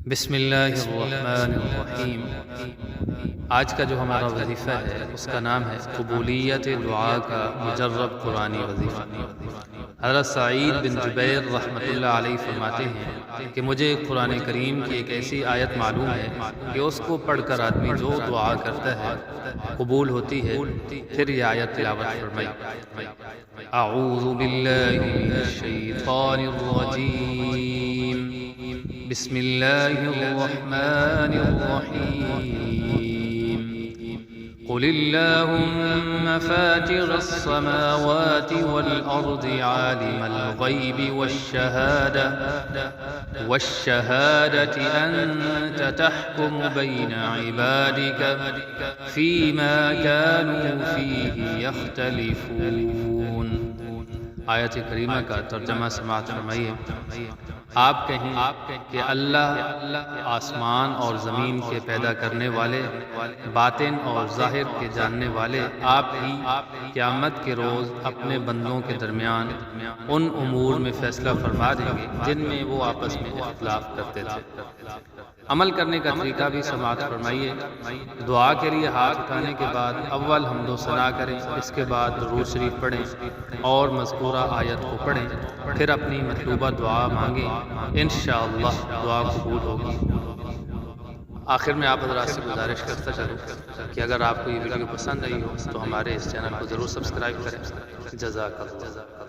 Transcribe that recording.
بسم اللہ الرحمن الرحیم۔ آج کا جو ہمارا وظیفہ ہے اس کا نام ہے قبولیت دعا کا مجرب قرآنی وظیفہ۔ حضرت سعید بن جبیر رحمۃ اللہ علیہ فرماتے ہیں کہ مجھے قرآن کریم کی ایک ایسی آیت معلوم ہے کہ اس کو پڑھ کر آدمی جو دعا کرتا ہے قبول ہوتی ہے۔ پھر یہ آیت تلاوت فرمائی: اعوذ باللہ من الشیطان الرجیم، بسم اللہ الرحمن الرحیم، قل اللہم فاطر السماوات والارض عالم الغیب والشہادة انت تحکم بین عبادک فیما كانوا فیہ یختلفون۔ آیت کریمہ کا ترجمہ سماعت فرمائیے۔ آپ کہیں کہ اللہ آسمان اور زمین کے پیدا کرنے والے، باطن اور ظاہر کے جاننے والے، آپ ہی قیامت کے روز اپنے بندوں کے درمیان ان امور میں فیصلہ فرما دیں گے جن میں وہ آپس میں اختلاف کرتے تھے۔ عمل کرنے کا طریقہ بھی سماعت فرمائیے۔ دعا کے لیے ہاتھ اٹھانے کے بعد اول حمد و ثنا کریں، اس کے بعد درود شریف پڑھیں اور مذکورہ آیت کو پڑھیں، پھر اپنی مطلوبہ دعا مانگیں، انشاءاللہ دعا قبول ہوگی۔ آخر میں آپ حضرات سے گزارش کرتا چلوں کہ اگر آپ کو یہ ویڈیو پسند آئی ہو تو ہمارے اس چینل کو ضرور سبسکرائب کریں۔ جزاک اللہ۔